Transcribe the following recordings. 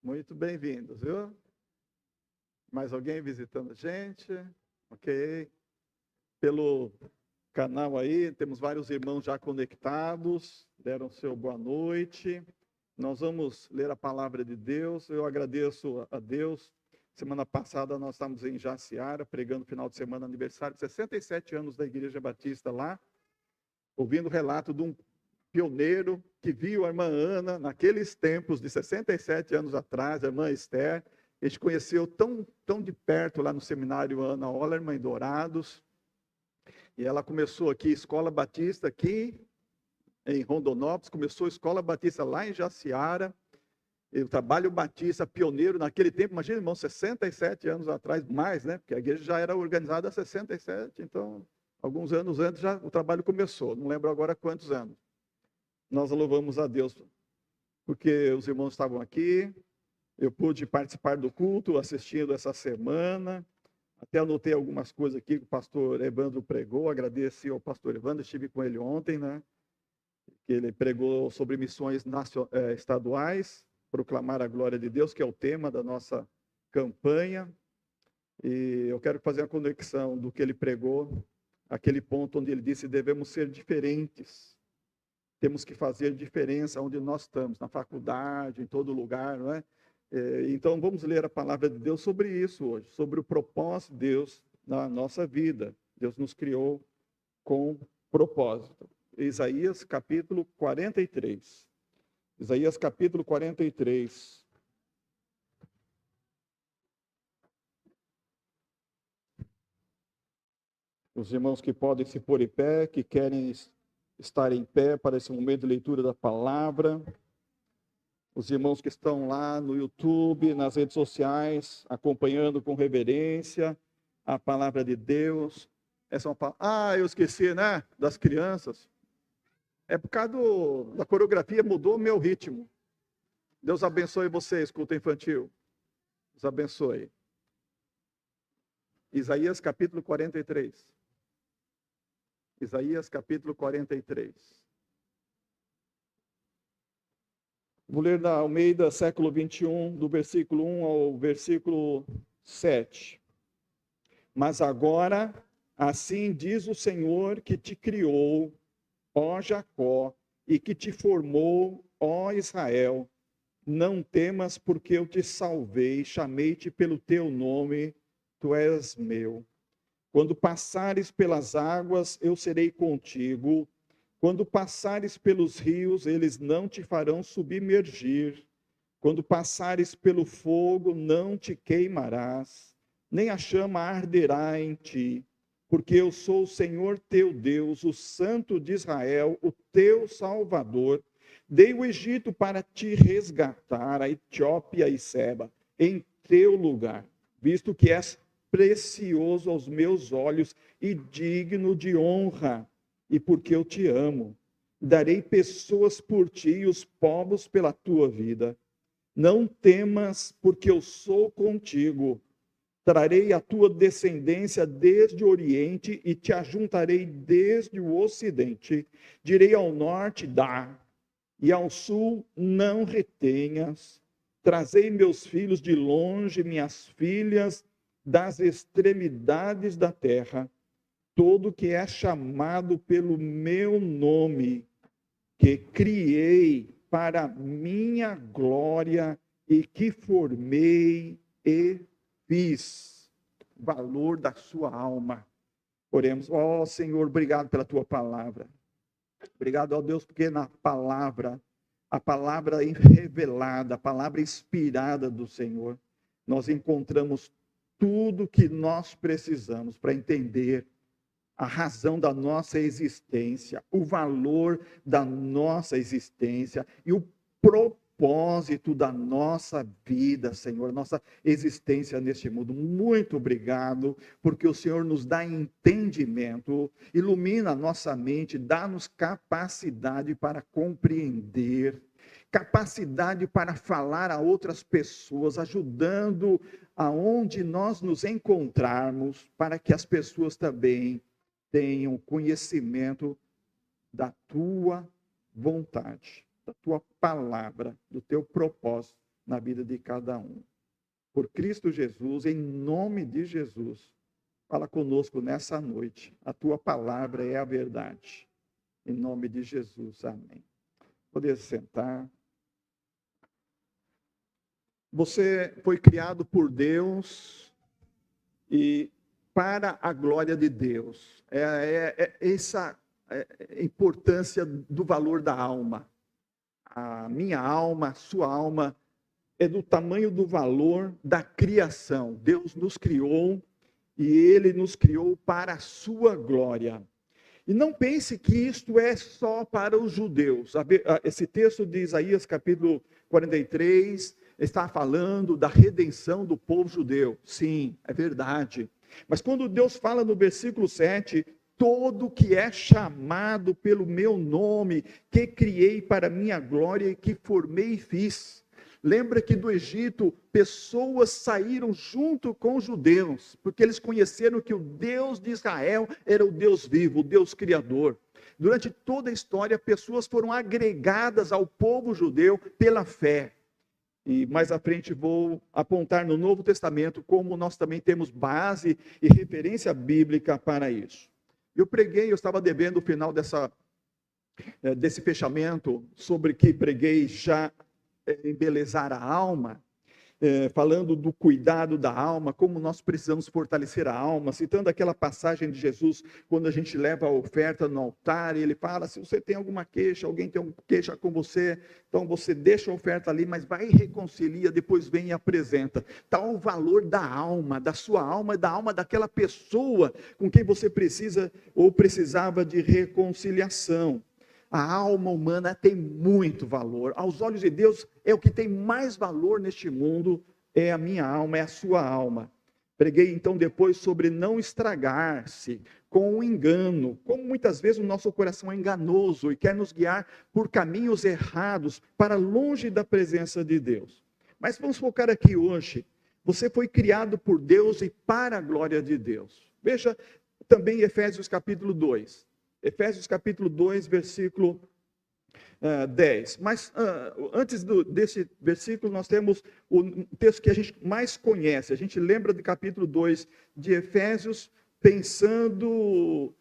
Muito bem-vindos, viu? Mais alguém visitando a gente? Ok. Pelo canal aí, temos vários irmãos já conectados, deram seu boa noite. Nós vamos ler a palavra de Deus. Eu agradeço a Deus. Semana passada nós estávamos em Jaciara, pregando no final de semana, aniversário de 67 anos da Igreja Batista lá, ouvindo o relato de um pioneiro que viu a irmã Ana naqueles tempos de 67 anos atrás, a irmã Esther. A gente conheceu tão de perto lá no seminário Ana Ollermann, em Dourados. E ela começou aqui, Escola Batista, aqui em Rondonópolis, começou a Escola Batista lá em Jaciara. E o trabalho batista, pioneiro naquele tempo, imagina, irmão, 67 anos atrás, mais, né? Porque a igreja já era organizada há 67, então, alguns anos antes já o trabalho começou. Não lembro agora quantos anos. Nós louvamos a Deus, porque os irmãos estavam aqui, eu pude participar do culto, assistindo essa semana, até anotei algumas coisas aqui que o pastor Evandro pregou, agradeci ao pastor Evandro, estive com ele ontem, né? Que ele pregou sobre missões estaduais, proclamar a glória de Deus, que é o tema da nossa campanha, e eu quero fazer a conexão do que ele pregou, aquele ponto onde ele disse, devemos ser diferentes. Temos que fazer diferença onde nós estamos, na faculdade, em todo lugar, não é? Então, vamos ler a palavra de Deus sobre isso hoje, sobre o propósito de Deus na nossa vida. Deus nos criou com propósito. Isaías, capítulo 43. Isaías, capítulo 43. Os irmãos que podem se pôr em pé, que querem estar em pé para esse momento de leitura da palavra. Os irmãos que estão lá no YouTube, nas redes sociais, acompanhando com reverência a palavra de Deus. Essa é uma palavra... eu esqueci, né? Das crianças. É por causa da coreografia, mudou o meu ritmo. Deus abençoe vocês, culto infantil. Deus abençoe. Isaías capítulo 43. Isaías capítulo 43. Vou ler da Almeida, século 21, do versículo 1 ao versículo 7. Mas agora, assim diz o Senhor que te criou, ó Jacó, e que te formou, ó Israel. Não temas, porque eu te salvei, chamei-te pelo teu nome, tu és meu. Quando passares pelas águas, eu serei contigo. Quando passares pelos rios, eles não te farão submergir. Quando passares pelo fogo, não te queimarás, nem a chama arderá em ti. Porque eu sou o Senhor teu Deus, o Santo de Israel, o teu Salvador. Dei o Egito para te resgatar, a Etiópia e Seba, em teu lugar, visto que és precioso aos meus olhos e digno de honra. E porque eu te amo, darei pessoas por ti e os povos pela tua vida. Não temas, porque eu sou contigo. Trarei a tua descendência desde o Oriente e te ajuntarei desde o Ocidente. Direi ao norte, dá, e ao sul, não retenhas. Trazei meus filhos de longe, minhas filhas das extremidades da terra. Todo que é chamado pelo meu nome, que criei para minha glória e que formei e fiz. Valor da sua alma. Oremos. Ó Senhor, obrigado pela tua palavra. Obrigado, ó Deus, porque na palavra, a palavra revelada, a palavra inspirada do Senhor, nós encontramos tudo que nós precisamos para entender a razão da nossa existência, o valor da nossa existência e o propósito da nossa vida, Senhor, nossa existência neste mundo. Muito obrigado, porque o Senhor nos dá entendimento, ilumina a nossa mente, dá-nos capacidade para compreender, capacidade para falar a outras pessoas, ajudando aonde nós nos encontrarmos, para que as pessoas também tenham conhecimento da tua vontade, da tua palavra, do teu propósito na vida de cada um. Por Cristo Jesus, em nome de Jesus, fala conosco nessa noite. A tua palavra é a verdade. Em nome de Jesus, amém. Poder sentar. Você foi criado por Deus e para a glória de Deus. Essa é a importância do valor da alma. A minha alma, a sua alma, é do tamanho do valor da criação. Deus nos criou e Ele nos criou para a sua glória. E não pense que isto é só para os judeus. Esse texto de Isaías, capítulo 43, está falando da redenção do povo judeu. Sim, é verdade. Mas quando Deus fala no versículo 7, todo que é chamado pelo meu nome, que criei para minha glória e que formei e fiz. Lembra que do Egito, pessoas saíram junto com os judeus, porque eles conheceram que o Deus de Israel era o Deus vivo, o Deus criador. Durante toda a história, pessoas foram agregadas ao povo judeu pela fé. E mais à frente vou apontar no Novo Testamento como nós também temos base e referência bíblica para isso. Eu estava devendo o final desse fechamento, sobre que preguei já embelezar a alma, falando do cuidado da alma, como nós precisamos fortalecer a alma, citando aquela passagem de Jesus, quando a gente leva a oferta no altar, e ele fala, se você tem alguma queixa, alguém tem uma queixa com você, então você deixa a oferta ali, mas vai e reconcilia, depois vem e apresenta. Tal o valor da alma, da sua alma e da alma daquela pessoa com quem você precisa ou precisava de reconciliação. A alma humana tem muito valor. Aos olhos de Deus, é o que tem mais valor neste mundo, é a minha alma, é a sua alma. Preguei então depois sobre não estragar-se com o engano, como muitas vezes o nosso coração é enganoso e quer nos guiar por caminhos errados, para longe da presença de Deus. Mas vamos focar aqui hoje. Você foi criado por Deus e para a glória de Deus. Veja também Efésios capítulo 2. Efésios capítulo 2, versículo 10. Mas antes desse versículo, nós temos o texto que a gente mais conhece. A gente lembra do capítulo 2 de Efésios, pensando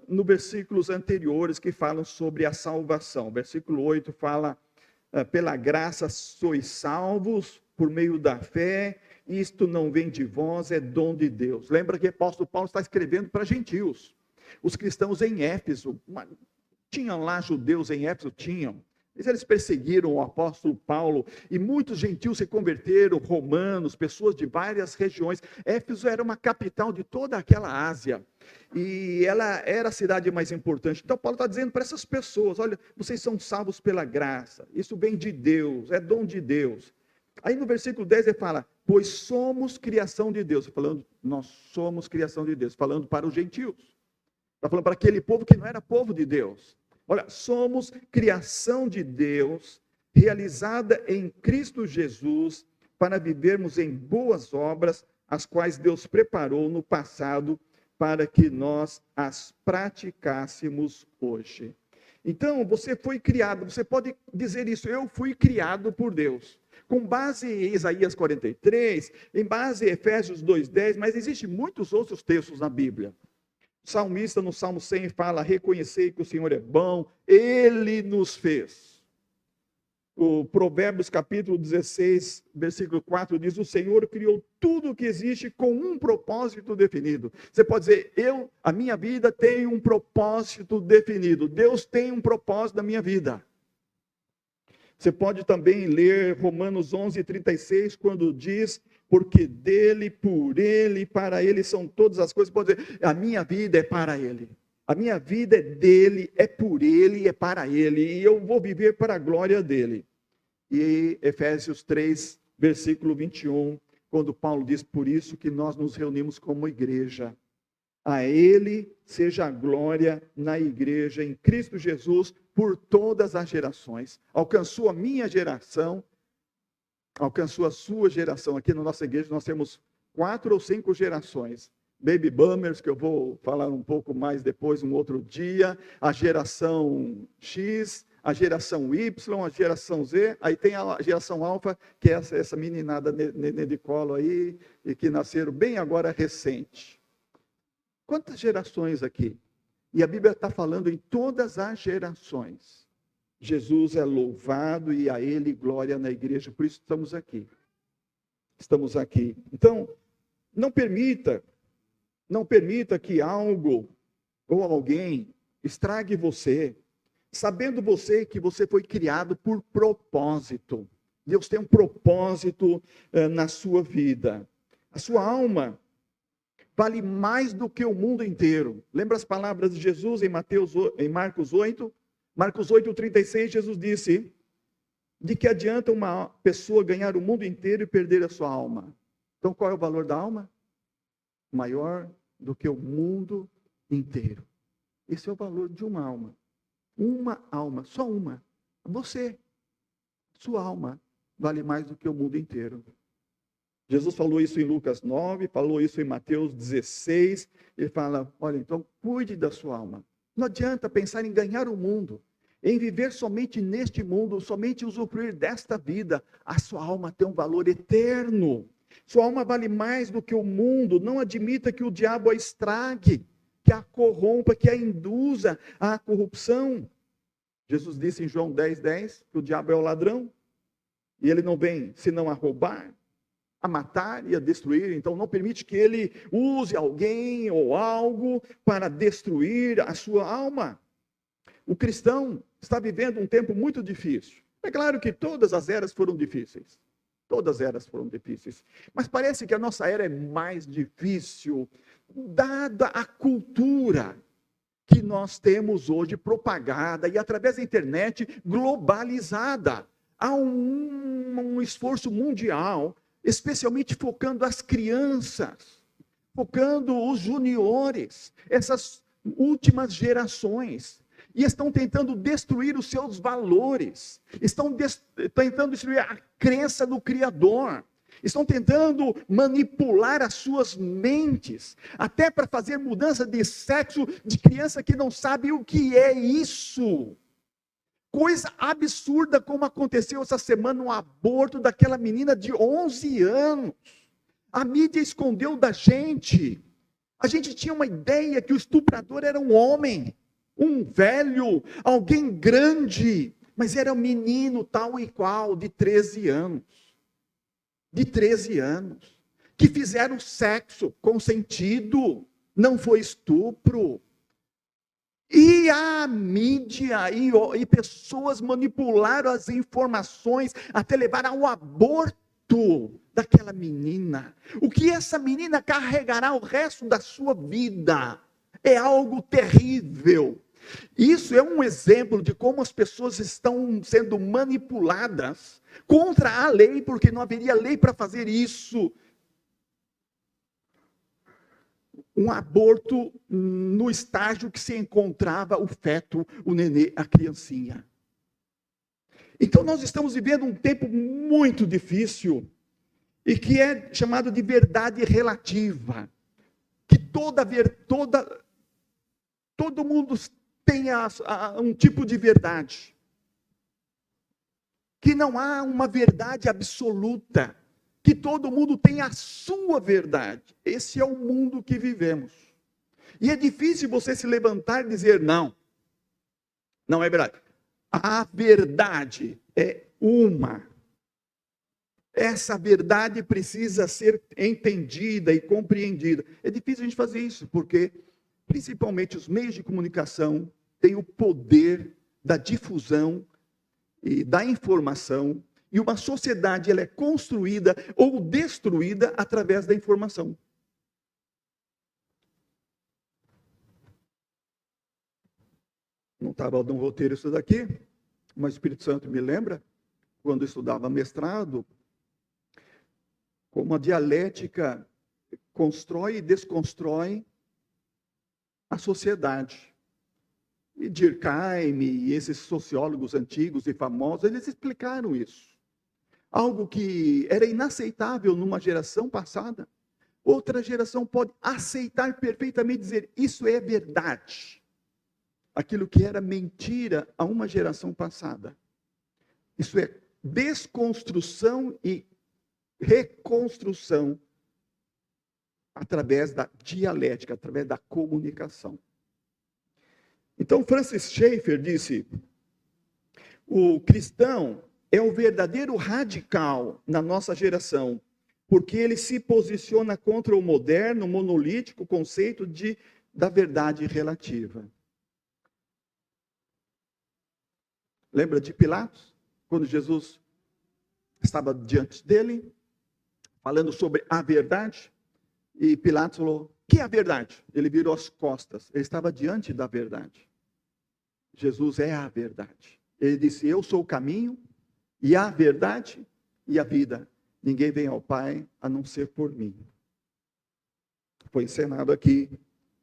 nos versículos anteriores que falam sobre a salvação. Versículo 8 fala, pela graça sois salvos por meio da fé, isto não vem de vós, é dom de Deus. Lembra que o apóstolo Paulo está escrevendo para gentios. Os cristãos em Éfeso, tinham lá judeus em Éfeso? Tinham. Eles perseguiram o apóstolo Paulo e muitos gentios se converteram, romanos, pessoas de várias regiões. Éfeso era uma capital de toda aquela Ásia e ela era a cidade mais importante. Então Paulo está dizendo para essas pessoas, olha, vocês são salvos pela graça, isso vem de Deus, é dom de Deus. Aí no versículo 10 ele fala, pois somos criação de Deus, falando, nós somos criação de Deus, falando para os gentios. Está falando para aquele povo que não era povo de Deus. Olha, somos criação de Deus, realizada em Cristo Jesus, para vivermos em boas obras, as quais Deus preparou no passado, para que nós as praticássemos hoje. Então, você foi criado, você pode dizer isso, eu fui criado por Deus. Com base em Isaías 43, em base em Efésios 2:10, mas existem muitos outros textos na Bíblia. O salmista no Salmo 100 fala, reconhecei que o Senhor é bom, Ele nos fez. O Provérbios capítulo 16, versículo 4 diz, o Senhor criou tudo o que existe com um propósito definido. Você pode dizer, a minha vida tem um propósito definido. Deus tem um propósito na minha vida. Você pode também ler Romanos 11:36, quando diz, porque dele, por ele, para ele são todas as coisas. Pode dizer, a minha vida é para ele. A minha vida é dele, é por ele, é para ele. E eu vou viver para a glória dele. E Efésios 3, versículo 21, quando Paulo diz, por isso que nós nos reunimos como igreja. A ele seja a glória na igreja, em Cristo Jesus, por todas as gerações. Alcançou a minha geração, alcançou a sua geração. Aqui na nossa igreja nós temos 4 ou 5 gerações. Baby Boomers, que eu vou falar um pouco mais depois, um outro dia. A geração X, a geração Y, a geração Z, aí tem a geração alfa, que é essa meninada de colo aí, e que nasceram bem agora recente. Quantas gerações aqui? E a Bíblia está falando em todas as gerações. Jesus é louvado e a Ele glória na igreja, por isso estamos aqui. Estamos aqui. Então, não permita que algo ou alguém estrague você, sabendo você que você foi criado por propósito. Deus tem um propósito na sua vida. A sua alma vale mais do que o mundo inteiro. Lembra as palavras de Jesus em Marcos 8? Marcos 8:36, Jesus disse: de que adianta uma pessoa ganhar o mundo inteiro e perder a sua alma? Então, qual é o valor da alma? Maior do que o mundo inteiro. Esse é o valor de uma alma. Uma alma, só uma. Você, sua alma, vale mais do que o mundo inteiro. Jesus falou isso em Lucas 9, falou isso em Mateus 16. Ele fala, olha, então cuide da sua alma. Não adianta pensar em ganhar o mundo, em viver somente neste mundo, somente usufruir desta vida. A sua alma tem um valor eterno. Sua alma vale mais do que o mundo. Não admita que o diabo a estrague, que a corrompa, que a induza à corrupção. Jesus disse em João 10:10 que o diabo é o ladrão, e ele não vem senão a roubar, a matar e a destruir. Então não permite que ele use alguém ou algo para destruir a sua alma. O cristão está vivendo um tempo muito difícil. É claro que todas as eras foram difíceis. Todas as eras foram difíceis. Mas parece que a nossa era é mais difícil, dada a cultura que nós temos hoje propagada e através da internet globalizada. Há um esforço mundial, especialmente focando as crianças, focando os juniores, essas últimas gerações. E estão tentando destruir os seus valores, estão tentando destruir a crença no Criador, estão tentando manipular as suas mentes, até para fazer mudança de sexo de criança que não sabe o que é isso. Coisa absurda como aconteceu essa semana, um aborto daquela menina de 11 anos. A mídia escondeu da gente. A gente tinha uma ideia que o estuprador era um homem, um velho, alguém grande, mas era um menino tal e qual, de 13 anos. De 13 anos. Que fizeram sexo consentido, não foi estupro. E a mídia e pessoas manipularam as informações até levar ao aborto daquela menina. O que essa menina carregará o resto da sua vida é algo terrível. Isso é um exemplo de como as pessoas estão sendo manipuladas contra a lei, porque não haveria lei para fazer isso. Um aborto no estágio que se encontrava o feto, o nenê, a criancinha. Então nós estamos vivendo um tempo muito difícil, e que é chamado de verdade relativa. Que todo mundo tenha um tipo de verdade. Que não há uma verdade absoluta. Que todo mundo tem a sua verdade. Esse é o mundo que vivemos. E é difícil você se levantar e dizer, não é verdade. A verdade é uma. Essa verdade precisa ser entendida e compreendida. É difícil a gente fazer isso, porque principalmente os meios de comunicação têm o poder da difusão e da informação. E uma sociedade ela é construída ou destruída através da informação. Não estava no roteiro isso daqui, mas o Espírito Santo me lembra, quando eu estudava mestrado, como a dialética constrói e desconstrói a sociedade. E Durkheim e esses sociólogos antigos e famosos, eles explicaram isso. Algo que era inaceitável numa geração passada, outra geração pode aceitar perfeitamente, dizer, isso é verdade. aquilo que era mentira a uma geração passada. Isso é desconstrução e reconstrução através da dialética, através da comunicação. Então, Francis Schaeffer disse: o cristão é o verdadeiro radical na nossa geração, porque ele se posiciona contra o moderno, monolítico conceito da verdade relativa. Lembra de Pilatos? Quando Jesus estava diante dele, falando sobre a verdade, e Pilatos falou: que é a verdade? Ele virou as costas, ele estava diante da verdade. Jesus é a verdade. Ele disse: eu sou o caminho, e a verdade e a vida. Ninguém vem ao Pai a não ser por mim. Foi encenado aqui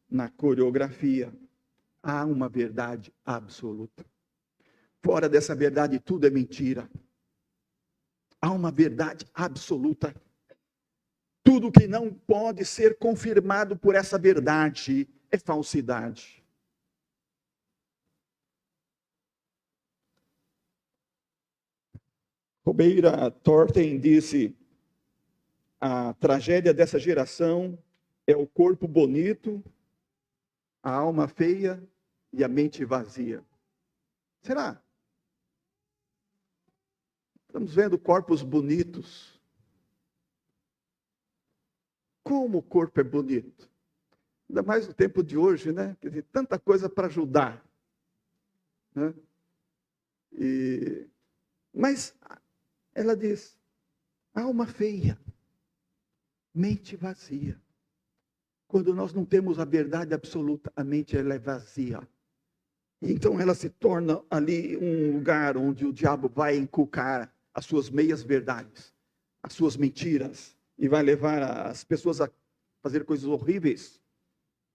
na coreografia. Há uma verdade absoluta. Fora dessa verdade, tudo é mentira. Há uma verdade absoluta. Tudo que não pode ser confirmado por essa verdade é falsidade. Robeira Thornton disse: a tragédia dessa geração é o corpo bonito, a alma feia e a mente vazia. Será? Estamos vendo corpos bonitos. Como o corpo é bonito. Ainda mais no tempo de hoje, né? Quer dizer, tanta coisa para ajudar. Né? Mas ela diz: alma feia, mente vazia. Quando nós não temos a verdade absoluta, a mente ela é vazia. Então ela se torna ali um lugar onde o diabo vai inculcar as suas meias verdades, as suas mentiras, e vai levar as pessoas a fazer coisas horríveis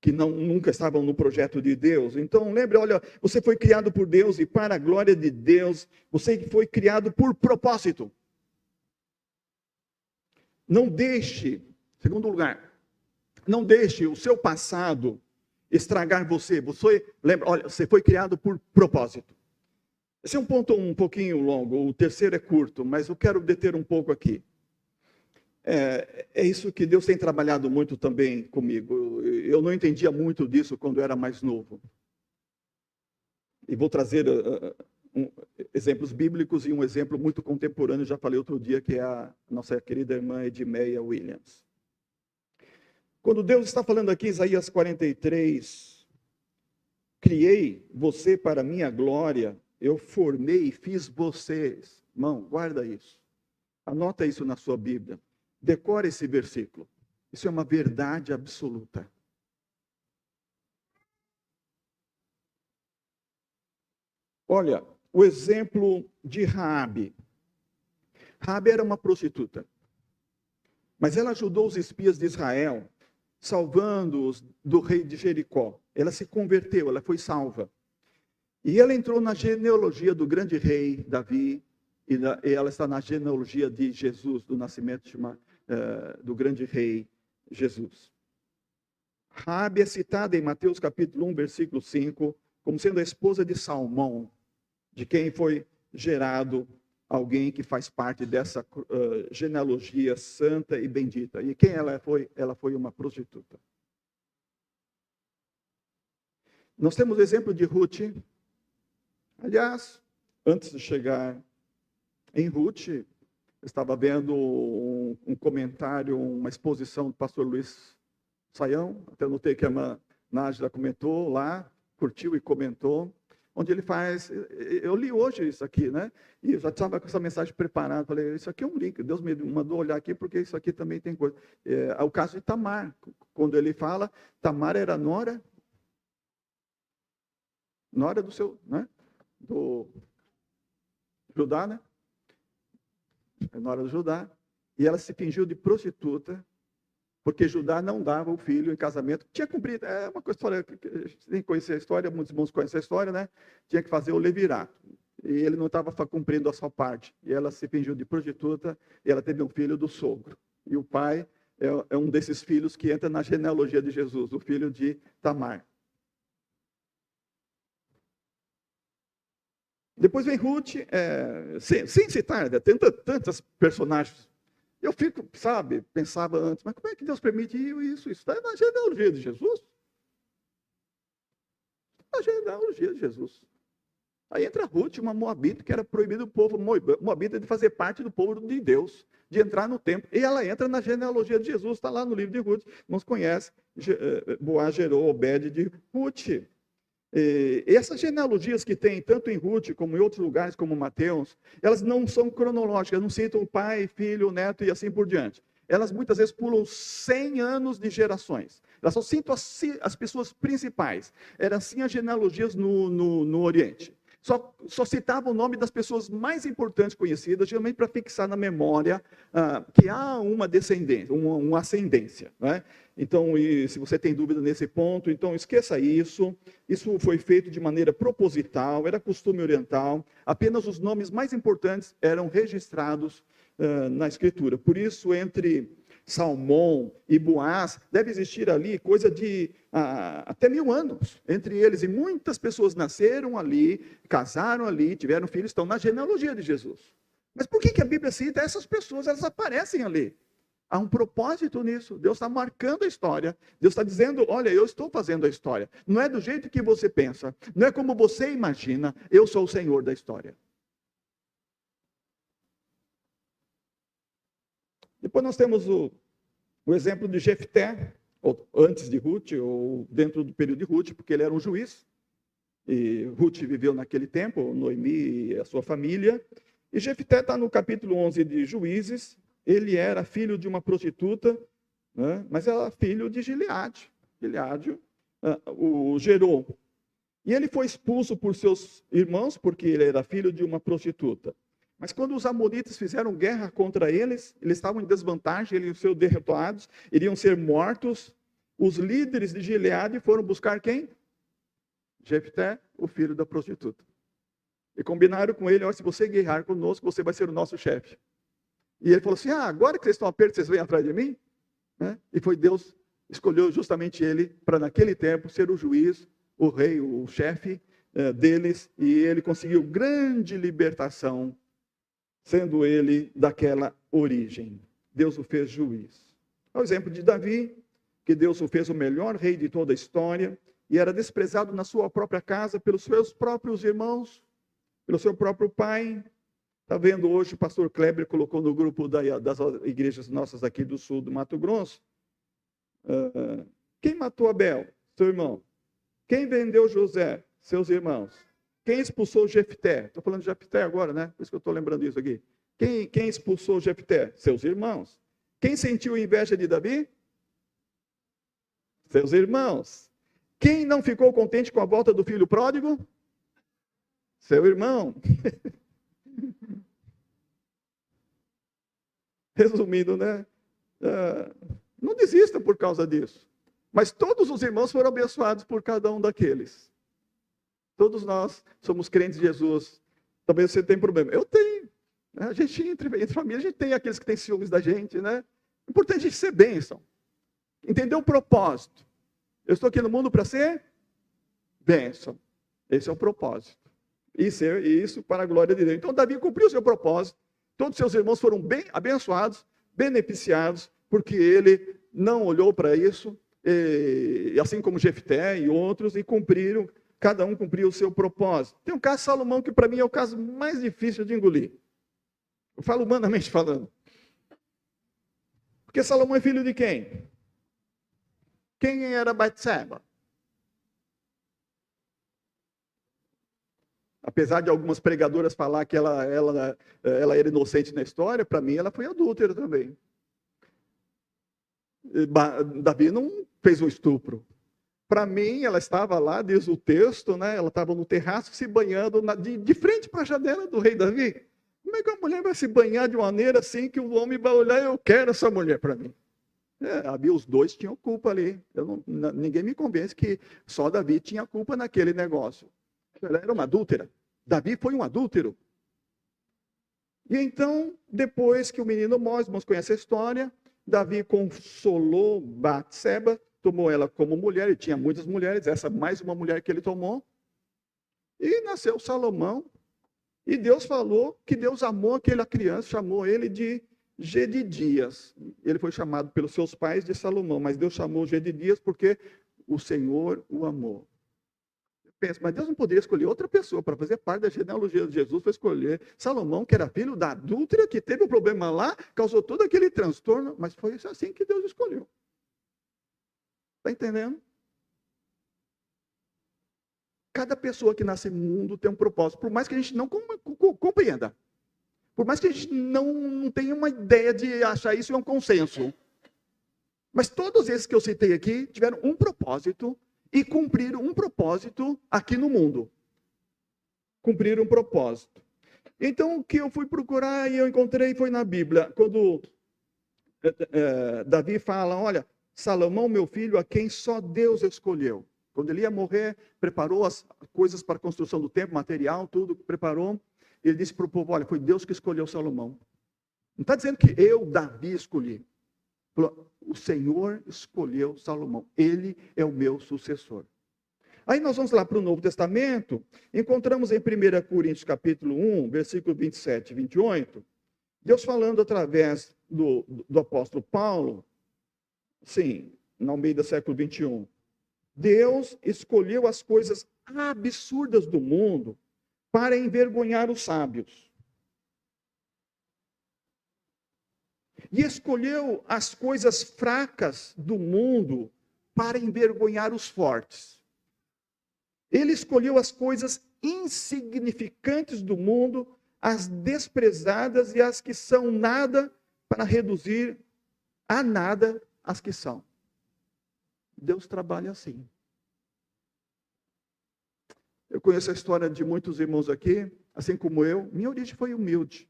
que nunca estavam no projeto de Deus. Então lembre, olha, você foi criado por Deus e para a glória de Deus, você foi criado por propósito. Não deixe, segundo lugar, não deixe o seu passado estragar você. Lembra, olha, você foi criado por propósito. Esse é um ponto um pouquinho longo, o terceiro é curto, mas eu quero deter um pouco aqui. É isso que Deus tem trabalhado muito também comigo. Eu não entendia muito disso quando eu era mais novo. E vou trazer exemplos bíblicos e um exemplo muito contemporâneo, já falei outro dia, que é a nossa querida irmã Edmeia Williams. Quando Deus está falando aqui, Isaías 43, criei você para minha glória, eu formei e fiz vocês. Irmão, guarda isso. Anota isso na sua Bíblia. Decore esse versículo. Isso é uma verdade absoluta. Olha, o exemplo de Raabe. Raabe era uma prostituta. Mas ela ajudou os espias de Israel, salvando-os do rei de Jericó. Ela se converteu, ela foi salva. E ela entrou na genealogia do grande rei Davi, e ela está na genealogia de Jesus, do nascimento do grande rei Jesus. Raabe é citada em Mateus capítulo 1, versículo 5, como sendo a esposa de Salmão, de quem foi gerado alguém que faz parte dessa genealogia santa e bendita. E quem ela foi? Ela foi uma prostituta. Nós temos o exemplo de Ruth. Aliás, antes de chegar em Ruth, eu estava vendo um comentário, uma exposição do pastor Luiz Saião, até notei que a Nájila comentou lá, curtiu e comentou, onde ele faz, eu li hoje isso aqui, né? E eu já estava com essa mensagem preparada, falei, isso aqui é um link, Deus me mandou olhar aqui, porque isso aqui também tem coisa. É o caso de Tamar, quando ele fala, Tamar era nora do seu, né? Do Judá, né? Nora do Judá, e ela se fingiu de prostituta, porque Judá não dava o filho em casamento. Tinha cumprido, é uma história, a gente tem que conhecer a história, muitos irmãos conhecem a história, né? Tinha que fazer o levirato. E ele não estava cumprindo a sua parte. E ela se fingiu de prostituta, e ela teve um filho do sogro. E o pai é um desses filhos que entra na genealogia de Jesus, o filho de Tamar. Depois vem Ruth, sem citar, né? Tem tantas personagens. Eu fico, sabe, pensava antes, mas como é que Deus permitiu isso? Isso está na genealogia de Jesus. Na genealogia de Jesus. Aí entra Ruth, uma moabita, que era proibido o povo moabita de fazer parte do povo de Deus, de entrar no templo. E ela entra na genealogia de Jesus, está lá no livro de Ruth. Nos conhece, Boaz gerou Obed de Ruth. E essas genealogias que tem, tanto em Ruth como em outros lugares, como Mateus, elas não são cronológicas, não citam o pai, filho, neto e assim por diante. Elas muitas vezes pulam 100 anos de gerações. Elas só citam as pessoas principais. Eram assim as genealogias no Oriente. Só citava o nome das pessoas mais importantes conhecidas, geralmente para fixar na memória que há uma descendência, uma ascendência. Né? Então, se você tem dúvida nesse ponto, então esqueça isso. Isso foi feito de maneira proposital, era costume oriental. Apenas os nomes mais importantes eram registrados na Escritura. Por isso, entre Salmão e Boaz, deve existir ali coisa de até 1000 anos entre eles. E muitas pessoas nasceram ali, casaram ali, tiveram filhos, estão na genealogia de Jesus. Mas por que a Bíblia cita essas pessoas? Elas aparecem ali. Há um propósito nisso. Deus está marcando a história. Deus está dizendo, olha, eu estou fazendo a história. Não é do jeito que você pensa. Não é como você imagina. Eu sou o Senhor da história. Depois nós temos o exemplo de Jefté, ou antes de Ruth, ou dentro do período de Ruth, porque ele era um juiz. E Ruth viveu naquele tempo, Noemi e a sua família. E Jefté está no capítulo 11 de Juízes. Ele era filho de uma prostituta, né? Mas era filho de Gileade. Gileade o gerou. E ele foi expulso por seus irmãos, porque ele era filho de uma prostituta. Mas quando os amonitas fizeram guerra contra eles estavam em desvantagem, eles iam ser derrotados, iriam ser mortos. Os líderes de Gileade foram buscar quem? Jefté, o filho da prostituta. E combinaram com ele, se você guerrear conosco, você vai ser o nosso chefe. E ele falou assim, agora que vocês estão apertos, vocês vêm atrás de mim? Né? E foi Deus, escolheu justamente ele para naquele tempo ser o juiz, o rei, o chefe deles. E ele conseguiu grande libertação, sendo ele daquela origem. Deus o fez juiz. É o exemplo de Davi, que Deus o fez o melhor rei de toda a história, e era desprezado na sua própria casa pelos seus próprios irmãos, pelo seu próprio pai. Está vendo hoje, o pastor Kleber colocou no grupo das igrejas nossas aqui do sul do Mato Grosso. Quem matou Abel? Seu irmão. Quem vendeu José? Seus irmãos. Quem expulsou Jefté? Estou falando de Jefté agora, né? Por isso que eu estou lembrando isso aqui. Quem expulsou Jefté? Seus irmãos. Quem sentiu inveja de Davi? Seus irmãos. Quem não ficou contente com a volta do filho pródigo? Seu irmão. Resumindo, né? Não desista por causa disso. Mas todos os irmãos foram abençoados por cada um daqueles. Todos nós somos crentes de Jesus. Talvez você tenha problema. Eu tenho. A gente, entre família, a gente tem aqueles que têm ciúmes da gente, né? É importante a gente ser bênção. Entender o propósito. Eu estou aqui no mundo para ser bênção. Esse é o propósito. Isso para a glória de Deus. Então, Davi cumpriu o seu propósito. Todos seus irmãos foram bem abençoados, beneficiados, porque ele não olhou para isso, assim como Jefté e outros, e cumpriram. Cada um cumpriu o seu propósito. Tem um caso de Salomão que para mim é o caso mais difícil de engolir. Eu falo humanamente falando. Porque Salomão é filho de quem? Quem era Batseba? Apesar de algumas pregadoras falar que ela era inocente na história, para mim ela foi adúltera também. Davi não fez um estupro. Para mim, ela estava lá, diz o texto, né? Ela estava no terraço se banhando de frente para a janela do rei Davi. Como é que a mulher vai se banhar de maneira assim que o homem vai olhar, eu quero essa mulher para mim? Os dois tinham culpa ali. Ninguém me convence que só Davi tinha culpa naquele negócio. Ela era uma adúltera. Davi foi um adúltero. E então, depois que o menino morre, os irmãos conhecem a história, Davi consolou Batseba, tomou ela como mulher, ele tinha muitas mulheres, essa mais uma mulher que ele tomou, e nasceu Salomão, E Deus falou que Deus amou aquela criança, chamou ele de Gedidias. Ele foi chamado pelos seus pais de Salomão, mas Deus chamou Gedidias porque o Senhor o amou. Pensa, mas Deus não poderia escolher outra pessoa para fazer parte da genealogia de Jesus, para escolher Salomão, que era filho da adúltera, que teve um problema lá, causou todo aquele transtorno, mas foi assim que Deus escolheu. Está entendendo? Cada pessoa que nasce no mundo tem um propósito, por mais que a gente não compreenda. Por mais que a gente não tenha uma ideia de achar isso é um consenso. Mas todos esses que eu citei aqui tiveram um propósito e cumpriram um propósito aqui no mundo. Cumpriram um propósito. Então, o que eu fui procurar e eu encontrei foi na Bíblia. Quando Davi fala, olha, Salomão, meu filho, a quem só Deus escolheu. Quando ele ia morrer, preparou as coisas para a construção do templo, material, tudo, preparou. Ele disse para o povo, olha, foi Deus que escolheu Salomão. Não está dizendo que eu, Davi, escolhi. O Senhor escolheu Salomão. Ele é o meu sucessor. Aí nós vamos lá para o Novo Testamento. Encontramos em 1 Coríntios capítulo 1, versículo 27 e 28. Deus falando através do apóstolo Paulo. Sim, no meio do século 21. Deus escolheu as coisas absurdas do mundo para envergonhar os sábios. E escolheu as coisas fracas do mundo para envergonhar os fortes. Ele escolheu as coisas insignificantes do mundo, as desprezadas e as que são nada, para reduzir a nada as que são. Deus trabalha assim. Eu conheço a história de muitos irmãos aqui, assim como eu. Minha origem foi humilde.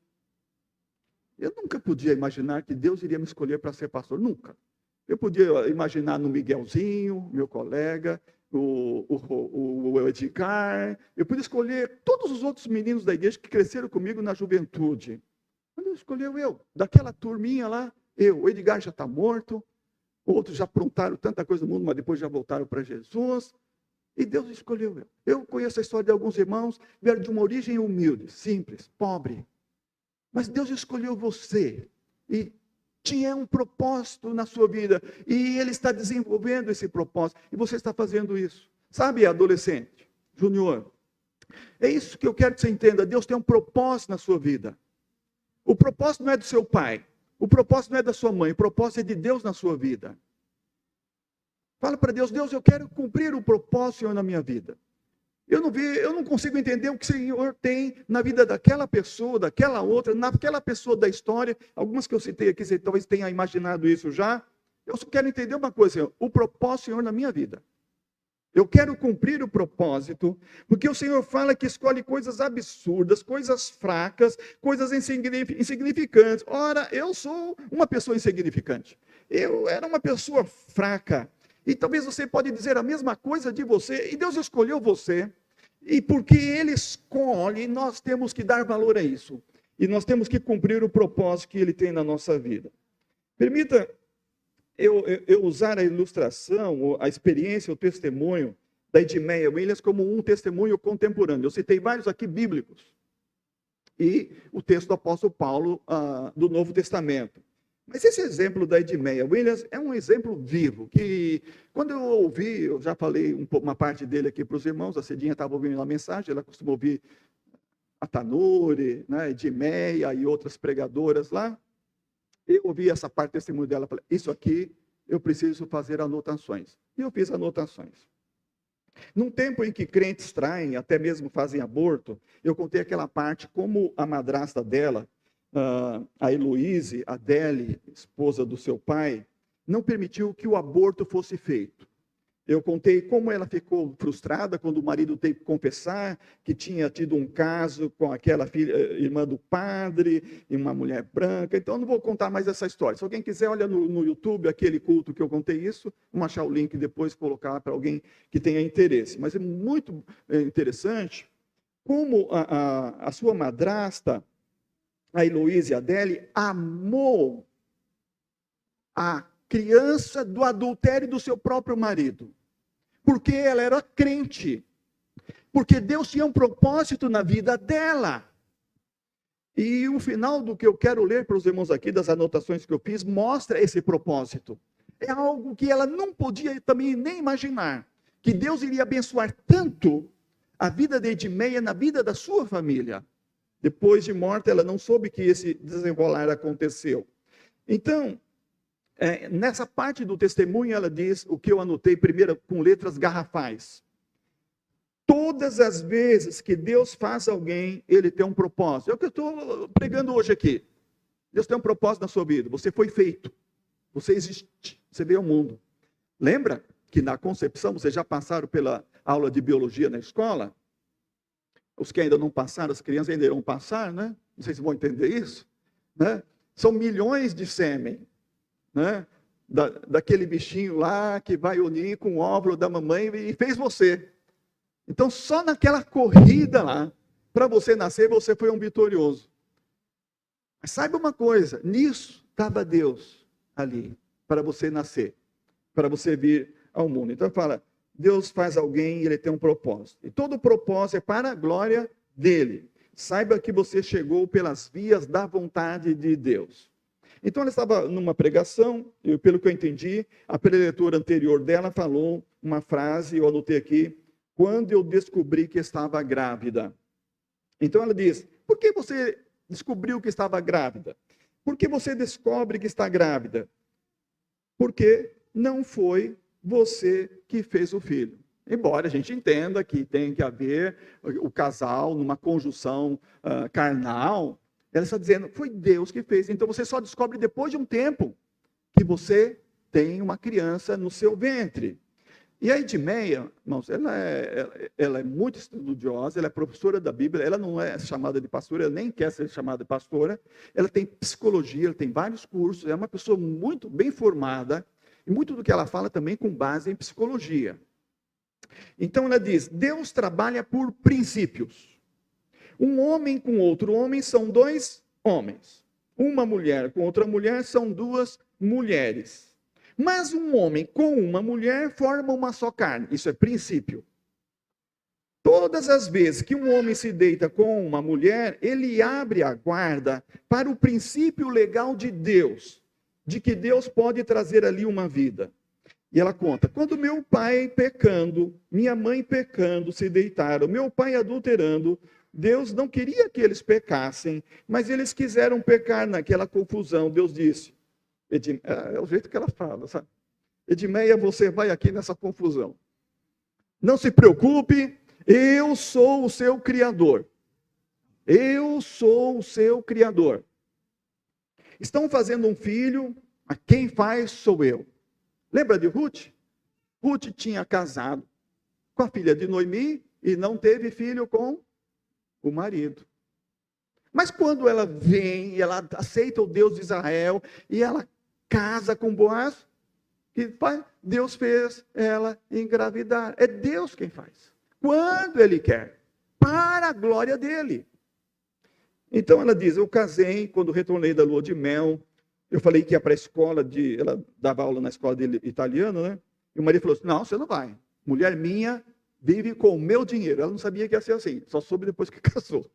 Eu nunca podia imaginar que Deus iria me escolher para ser pastor, nunca. Eu podia imaginar no Miguelzinho, meu colega, o Edgar, eu podia escolher todos os outros meninos da igreja que cresceram comigo na juventude. Mas Deus escolheu eu, daquela turminha lá, o Edgar já está morto, outros já aprontaram tanta coisa no mundo, mas depois já voltaram para Jesus. E Deus escolheu eu. Eu conheço a história de alguns irmãos, vieram de uma origem humilde, simples, pobre. Mas Deus escolheu você e tinha um propósito na sua vida. E Ele está desenvolvendo esse propósito. E você está fazendo isso. Sabe, adolescente, junior? É isso que eu quero que você entenda. Deus tem um propósito na sua vida. O propósito não é do seu pai. O propósito não é da sua mãe. O propósito é de Deus na sua vida. Fala para Deus, Deus, eu quero cumprir o propósito, Senhor, na minha vida. Eu não consigo entender o que o Senhor tem na vida daquela pessoa, daquela outra, naquela pessoa da história. Algumas que eu citei aqui, você talvez tenha imaginado isso já. Eu só quero entender uma coisa, Senhor, o propósito, Senhor, na minha vida. Eu quero cumprir o propósito, porque o Senhor fala que escolhe coisas absurdas, coisas fracas, coisas insignificantes. Ora, eu sou uma pessoa insignificante. Eu era uma pessoa fraca. E talvez você pode dizer a mesma coisa de você, e Deus escolheu você, e porque Ele escolhe, nós temos que dar valor a isso, e nós temos que cumprir o propósito que Ele tem na nossa vida. Permita eu usar a ilustração, a experiência, o testemunho da Edmeia Williams como um testemunho contemporâneo. Eu citei vários aqui bíblicos, e o texto do apóstolo Paulo do Novo Testamento. Mas esse exemplo da Edmeia Williams é um exemplo vivo, que quando eu ouvi, eu já falei uma parte dele aqui para os irmãos, a Cidinha estava ouvindo a mensagem, ela costuma ouvir a Tanuri, né, Edmeia e outras pregadoras lá. Eu ouvi essa parte do testemunho dela, falei, isso aqui eu preciso fazer anotações. E eu fiz anotações. Num tempo em que crentes traem, até mesmo fazem aborto, eu contei aquela parte como a madrasta dela, a Heloíse, a Adele, esposa do seu pai, não permitiu que o aborto fosse feito. Eu contei como ela ficou frustrada quando o marido teve que confessar que tinha tido um caso com aquela filha, irmã do padre, e uma mulher branca. Então, eu não vou contar mais essa história. Se alguém quiser, olha no YouTube, aquele culto que eu contei isso, vamos achar o link depois, colocar para alguém que tenha interesse. Mas é muito interessante como a sua madrasta, a Heloíse Adele, amou a criança do adultério do seu próprio marido. Porque ela era crente. Porque Deus tinha um propósito na vida dela. E o final do que eu quero ler para os irmãos aqui, das anotações que eu fiz, mostra esse propósito. É algo que ela não podia também nem imaginar, que Deus iria abençoar tanto a vida de Edmeia na vida da sua família. Depois de morta, ela não soube que esse desenrolar aconteceu. Então, nessa parte do testemunho, ela diz o que eu anotei primeiro com letras garrafais. Todas as vezes que Deus faz alguém, Ele tem um propósito. É o que eu estou pregando hoje aqui. Deus tem um propósito na sua vida. Você foi feito. Você existe. Você veio ao mundo. Lembra que na concepção, vocês já passaram pela aula de biologia na escola? Os que ainda não passaram, as crianças ainda irão passar, né? Não sei se vão entender isso. Né? São milhões de sêmen, né? Daquele bichinho lá que vai unir com o óvulo da mamãe e fez você. Então, só naquela corrida lá, para você nascer, você foi um vitorioso. Mas saiba uma coisa, nisso estava Deus ali, para você nascer, para você vir ao mundo. Então, fala, Deus faz alguém e Ele tem um propósito. E todo propósito é para a glória dEle. Saiba que você chegou pelas vias da vontade de Deus. Então, ela estava numa pregação, e pelo que eu entendi, a preletora anterior dela falou uma frase, eu anotei aqui, quando eu descobri que estava grávida. Então ela diz, por que você descobriu que estava grávida? Por que você descobre que está grávida? Porque não foi você que fez o filho. Embora a gente entenda que tem que haver o casal numa conjunção carnal, ela está dizendo, foi Deus que fez. Então você só descobre depois de um tempo que você tem uma criança no seu ventre. E a Edmeia, irmãos, ela é muito estudiosa, ela é professora da Bíblia, ela não é chamada de pastora, ela nem quer ser chamada de pastora, ela tem psicologia, ela tem vários cursos, é uma pessoa muito bem formada, e muito do que ela fala também com base em psicologia. Então ela diz, Deus trabalha por princípios. Um homem com outro homem são dois homens. Uma mulher com outra mulher são duas mulheres. Mas um homem com uma mulher forma uma só carne. Isso é princípio. Todas as vezes que um homem se deita com uma mulher, ele abre a guarda para o princípio legal de Deus, de que Deus pode trazer ali uma vida. E ela conta, quando meu pai pecando, minha mãe pecando, se deitaram, meu pai adulterando, Deus não queria que eles pecassem, mas eles quiseram pecar naquela confusão. Deus disse, é o jeito que ela fala, sabe? Edmeia, você vai aqui nessa confusão. Não se preocupe, eu sou o seu criador. Eu sou o seu criador. Estão fazendo um filho, a quem faz sou eu. Lembra de Ruth? Ruth tinha casado com a filha de Noemi e não teve filho com o marido. Mas quando ela vem, ela aceita o Deus de Israel e ela casa com Boaz, que Deus fez ela engravidar. É Deus quem faz. Quando Ele quer. Para a glória dEle. Então ela diz, eu casei, quando retornei da lua de mel, eu falei que ia para a escola, ela dava aula na escola de italiano, né? E o marido falou assim, não, você não vai. Mulher minha vive com o meu dinheiro. Ela não sabia que ia ser assim, só soube depois que casou.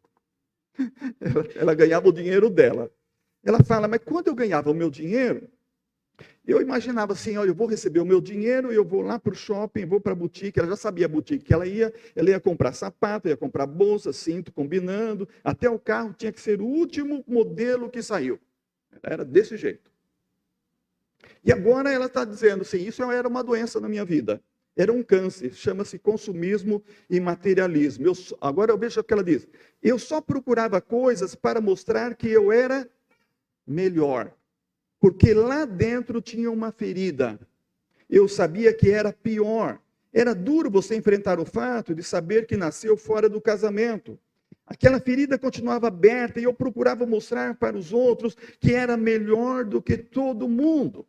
Ela ganhava o dinheiro dela. Ela fala, mas quando eu ganhava o meu dinheiro, eu imaginava assim, olha, eu vou receber o meu dinheiro, eu vou lá para o shopping, vou para a boutique, ela já sabia a boutique que ela ia comprar sapato, ia comprar bolsa, cinto, combinando, até o carro tinha que ser o último modelo que saiu. Era desse jeito. E agora ela está dizendo assim, isso era uma doença na minha vida, era um câncer, chama-se consumismo e materialismo. Agora eu vejo o que ela diz, eu só procurava coisas para mostrar que eu era melhor. Porque lá dentro tinha uma ferida. Eu sabia que era pior. Era duro você enfrentar o fato de saber que nasceu fora do casamento. Aquela ferida continuava aberta e eu procurava mostrar para os outros que era melhor do que todo mundo.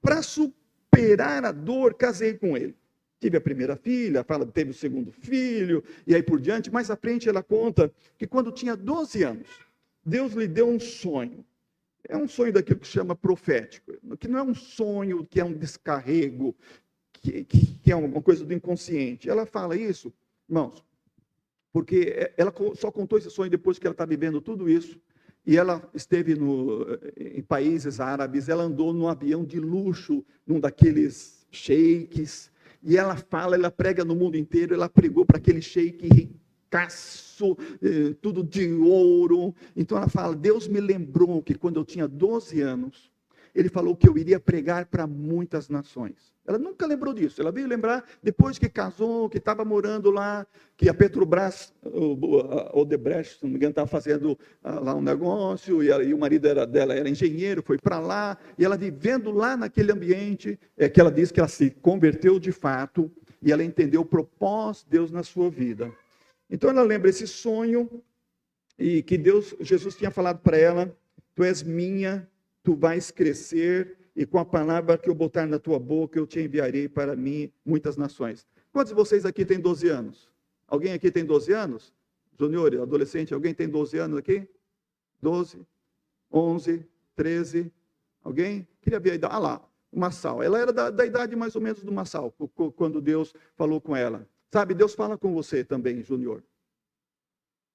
Para superar a dor, casei com ele. Tive a primeira filha, teve o segundo filho, e aí por diante. Mais à frente ela conta que quando tinha 12 anos, Deus lhe deu um sonho. É um sonho daquilo que se chama profético, que não é um sonho, que é um descarrego, que é uma coisa do inconsciente. Ela fala isso, irmãos, porque ela só contou esse sonho depois que ela está vivendo tudo isso, E ela esteve em países árabes, ela andou num avião de luxo, num daqueles sheiks, e ela fala, ela prega no mundo inteiro, ela pregou para aquele sheik ricaço, tudo de ouro. Então ela fala, Deus me lembrou que quando eu tinha 12 anos, Ele falou que eu iria pregar para muitas nações. Ela nunca lembrou disso. Ela veio lembrar depois que casou, que estava morando lá, que a Petrobras, o Odebrecht, se não me engano, estava fazendo lá um negócio, e o marido dela era engenheiro, foi para lá, e ela vivendo lá naquele ambiente, que ela disse que ela se converteu de fato, e ela entendeu o propósito de Deus na sua vida. Então ela lembra esse sonho, e que Jesus tinha falado para ela, tu és minha, tu vais crescer, e com a palavra que eu botar na tua boca, eu te enviarei para mim muitas nações. Quantos de vocês aqui têm 12 anos? Alguém aqui tem 12 anos? Júnior, adolescente, alguém tem 12 anos aqui? 12, 11, 13, alguém? Queria ver a idade. Ah lá, o Massal. Ela era da idade mais ou menos do Massal, quando Deus falou com ela. Sabe, Deus fala com você também, Júnior.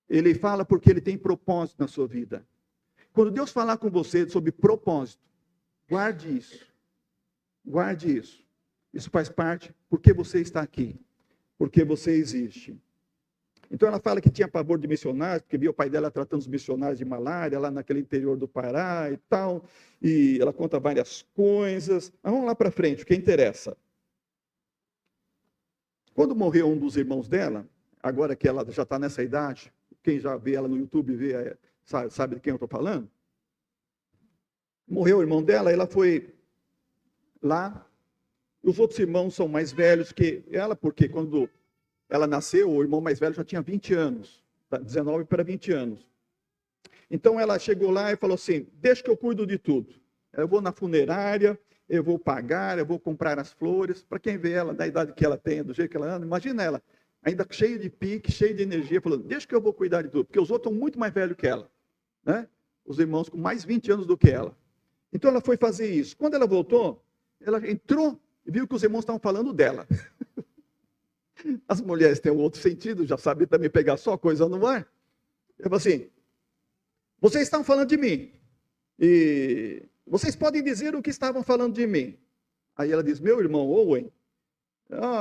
Ele fala porque Ele tem propósito na sua vida. Quando Deus falar com você sobre propósito, guarde isso. Guarde isso. Isso faz parte porque você está aqui. Porque você existe. Então ela fala que tinha pavor de missionários, porque via o pai dela tratando os missionários de malária, lá naquele interior do Pará e tal. E ela conta várias coisas. Mas vamos lá para frente, o que interessa. Quando morreu um dos irmãos dela, agora que ela já está nessa idade, quem já vê ela no YouTube, sabe de quem eu estou falando? Morreu o irmão dela, ela foi lá. Os outros irmãos são mais velhos que ela, porque quando ela nasceu, o irmão mais velho já tinha 20 anos, 19 para 20 anos. Então ela chegou lá e falou assim, deixa que eu cuido de tudo. Eu vou na funerária, eu vou pagar, eu vou comprar as flores. Para quem vê ela, da idade que ela tem, do jeito que ela anda, imagina ela, ainda cheia de pique, cheia de energia, falando, deixa que eu vou cuidar de tudo. Porque os outros estão muito mais velhos que ela. Né? Os irmãos com mais 20 anos do que ela. Então ela foi fazer isso. Quando ela voltou, ela entrou e viu que os irmãos estavam falando dela. As mulheres têm um outro sentido, já sabem também pegar só coisa no ar. Eu falei assim, vocês estão falando de mim. E vocês podem dizer o que estavam falando de mim. Aí ela diz, meu irmão Owen,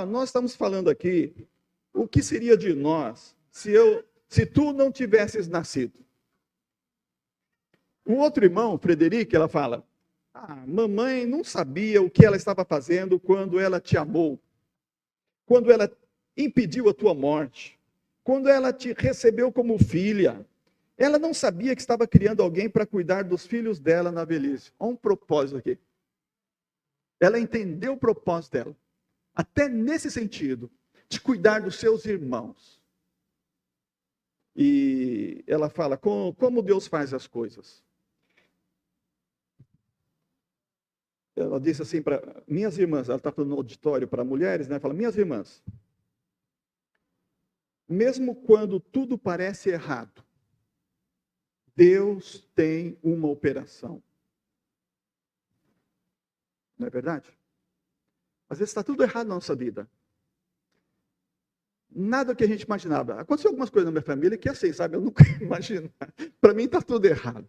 nós estamos falando aqui, o que seria de nós se tu não tivesses nascido? Um outro irmão, Frederico, ela fala, mamãe não sabia o que ela estava fazendo quando ela te amou, quando ela impediu a tua morte, quando ela te recebeu como filha. Ela não sabia que estava criando alguém para cuidar dos filhos dela na velhice. Olha um propósito aqui. Ela entendeu o propósito dela, até nesse sentido, de cuidar dos seus irmãos. E ela fala, como Deus faz as coisas. Ela disse assim para minhas irmãs, ela está falando no auditório para mulheres, né? Fala, minhas irmãs, mesmo quando tudo parece errado, Deus tem uma operação. Não é verdade? Às vezes está tudo errado na nossa vida. Nada que a gente imaginava. Aconteceu algumas coisas na minha família que assim, sabe, eu nunca imaginava. Para mim está tudo errado.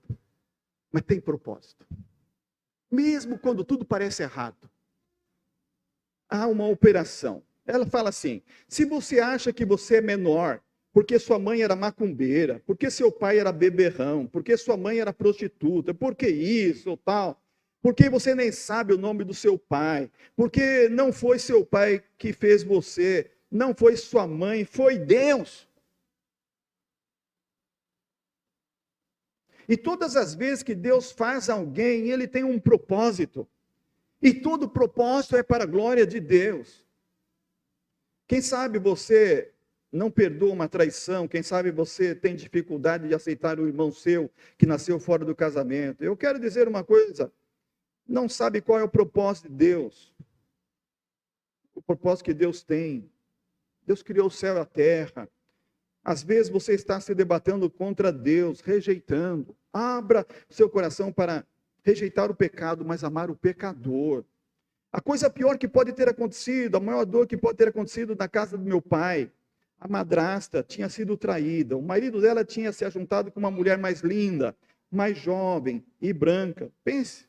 Mas tem propósito. Mesmo quando tudo parece errado, há uma operação. Ela fala assim, se você acha que você é menor, porque sua mãe era macumbeira, porque seu pai era beberrão, porque sua mãe era prostituta, porque isso ou tal, porque você nem sabe o nome do seu pai, porque não foi seu pai que fez você, não foi sua mãe, foi Deus. E todas as vezes que Deus faz alguém, Ele tem um propósito. E todo propósito é para a glória de Deus. Quem sabe você não perdoa uma traição, quem sabe você tem dificuldade de aceitar o irmão seu que nasceu fora do casamento. Eu quero dizer uma coisa, não sabe qual é o propósito de Deus. O propósito que Deus tem. Deus criou o céu e a terra. Às vezes você está se debatendo contra Deus, rejeitando. Abra seu coração para rejeitar o pecado, mas amar o pecador. A coisa pior que pode ter acontecido, a maior dor que pode ter acontecido na casa do meu pai, a madrasta tinha sido traída, o marido dela tinha se ajuntado com uma mulher mais linda, mais jovem e branca. Pense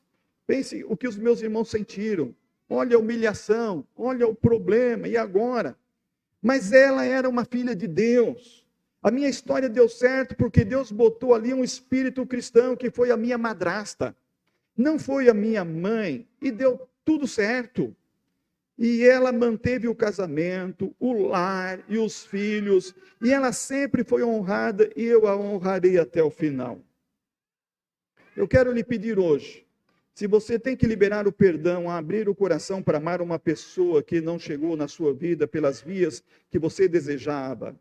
o que os meus irmãos sentiram. Olha a humilhação, olha o problema, e agora? Mas ela era uma filha de Deus. A minha história deu certo porque Deus botou ali um espírito cristão, que foi a minha madrasta. Não foi a minha mãe, e deu tudo certo. E ela manteve o casamento, o lar e os filhos, e ela sempre foi honrada, e eu a honrarei até o final. Eu quero lhe pedir hoje, se você tem que liberar o perdão, abrir o coração para amar uma pessoa que não chegou na sua vida pelas vias que você desejava,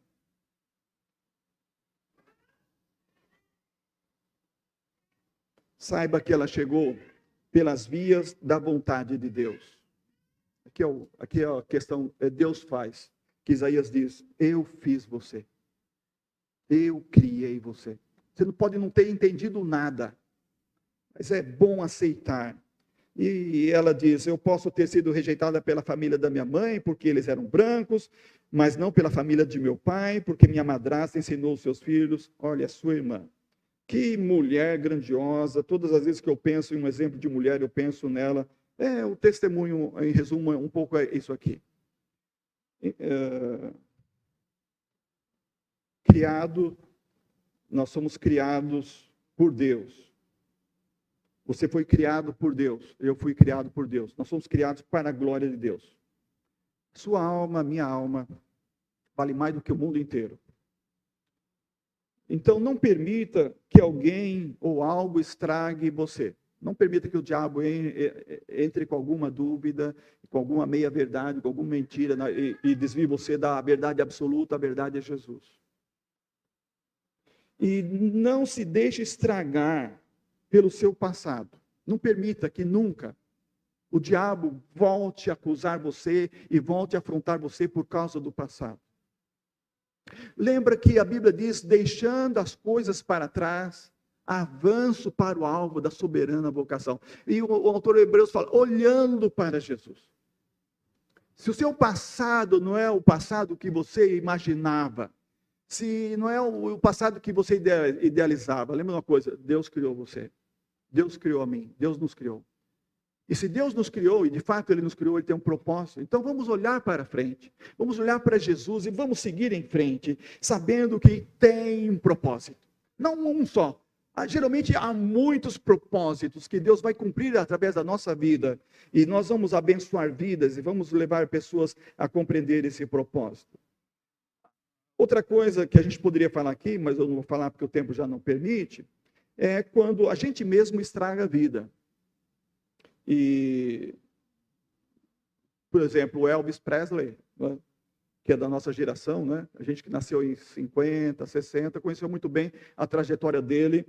saiba que ela chegou pelas vias da vontade de Deus. Aqui é a questão, Deus faz. Que Isaías diz, eu fiz você. Eu criei você. Você não pode não ter entendido nada, mas é bom aceitar. E ela diz, eu posso ter sido rejeitada pela família da minha mãe, porque eles eram brancos, mas não pela família de meu pai, porque minha madrasta ensinou os seus filhos. Olha, sua irmã. Que mulher grandiosa. Todas as vezes que eu penso em um exemplo de mulher, eu penso nela. O testemunho, em resumo, um pouco é isso aqui. Nós somos criados por Deus. Você foi criado por Deus, eu fui criado por Deus. Nós somos criados para a glória de Deus. Sua alma, minha alma, vale mais do que o mundo inteiro. Então, não permita que alguém ou algo estrague você. Não permita que o diabo entre com alguma dúvida, com alguma meia-verdade, com alguma mentira, e desvie você da verdade absoluta. A verdade é Jesus. E não se deixe estragar pelo seu passado. Não permita que nunca o diabo volte a acusar você e volte a afrontar você por causa do passado. Lembra que a Bíblia diz, deixando as coisas para trás, avanço para o alvo da soberana vocação. E o autor de Hebreus fala, olhando para Jesus. Se o seu passado não é o passado que você imaginava, se não é o passado que você idealizava, lembra uma coisa, Deus criou você. Deus criou a mim, Deus nos criou. E se Deus nos criou, e de fato Ele nos criou, Ele tem um propósito. Então vamos olhar para frente, vamos olhar para Jesus e vamos seguir em frente, sabendo que tem um propósito. Não um só. Geralmente há muitos propósitos que Deus vai cumprir através da nossa vida. E nós vamos abençoar vidas e vamos levar pessoas a compreender esse propósito. Outra coisa que a gente poderia falar aqui, mas eu não vou falar porque o tempo já não permite, é quando a gente mesmo estraga a vida. E, por exemplo, o Elvis Presley, né, que é da nossa geração, né, a gente que nasceu em 50, 60, conheceu muito bem a trajetória dele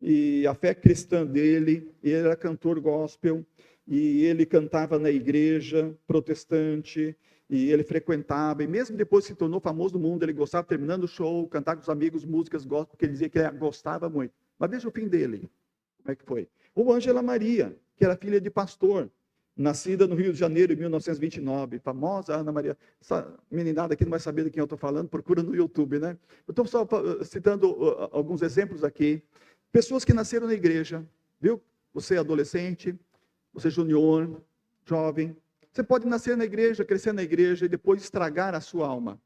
e a fé cristã dele. Ele era cantor gospel e ele cantava na igreja protestante e ele frequentava, e mesmo depois se tornou famoso no mundo, ele gostava, terminando o show, cantar com os amigos músicas gospel, porque ele dizia que ele gostava muito. Mas veja o fim dele, como é que foi. Ou Ângela Maria, que era filha de pastor, nascida no Rio de Janeiro em 1929, famosa Ana Maria. Essa meninada aqui não vai saber de quem eu estou falando, procura no YouTube, né? Eu estou só citando alguns exemplos aqui. Pessoas que nasceram na igreja, viu? Você é adolescente, você é junior, jovem. Você pode nascer na igreja, crescer na igreja e depois estragar a sua alma.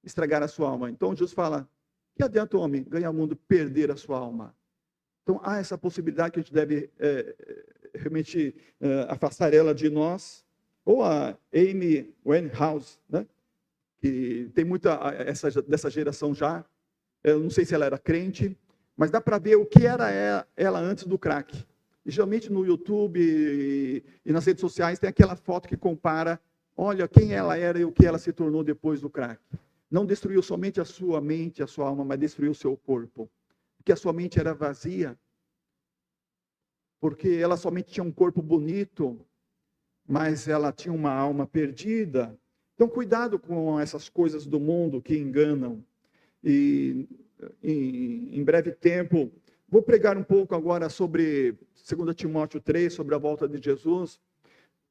Estragar a sua alma. Então Jesus fala, que adianta o homem ganhar o mundo, perder a sua alma? Então há essa possibilidade que a gente deve realmente afastar ela de nós. Ou a Amy Winehouse, né? Que tem muita dessa geração já. Eu não sei se ela era crente, mas dá para ver o que era ela antes do crack. E, geralmente no YouTube e nas redes sociais tem aquela foto que compara, olha quem ela era e o que ela se tornou depois do crack. Não destruiu somente a sua mente, a sua alma, mas destruiu o seu corpo. Porque a sua mente era vazia. Porque ela somente tinha um corpo bonito, mas ela tinha uma alma perdida. Então, cuidado com essas coisas do mundo que enganam. E em breve tempo, vou pregar um pouco agora sobre 2 Timóteo 3, sobre a volta de Jesus.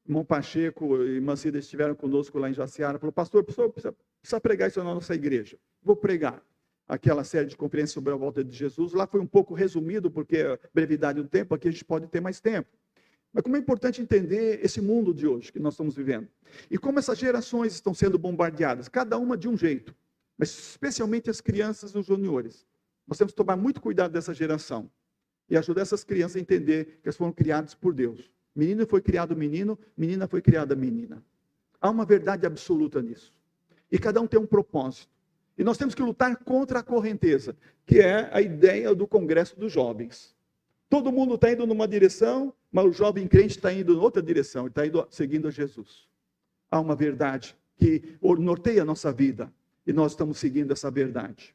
Irmão Pacheco e irmã Cida estiveram conosco lá em Jaciara. Falou, pastor, precisa pregar isso na nossa igreja. Vou pregar. aquela série de conferências sobre a volta de Jesus. Lá foi um pouco resumido, porque a brevidade do tempo, aqui a gente pode ter mais tempo. Mas como é importante entender esse mundo de hoje que nós estamos vivendo. E como essas gerações estão sendo bombardeadas, cada uma de um jeito. Mas especialmente as crianças e os juniores. Nós temos que tomar muito cuidado dessa geração. E ajudar essas crianças a entender que elas foram criadas por Deus. Menino foi criado menino, menina foi criada menina. Há uma verdade absoluta nisso. E cada um tem um propósito. E nós temos que lutar contra a correnteza, que é a ideia do Congresso dos Jovens. Todo mundo está indo numa direção, mas o jovem crente está indo em outra direção, ele está indo seguindo a Jesus. Há uma verdade que norteia a nossa vida, e nós estamos seguindo essa verdade.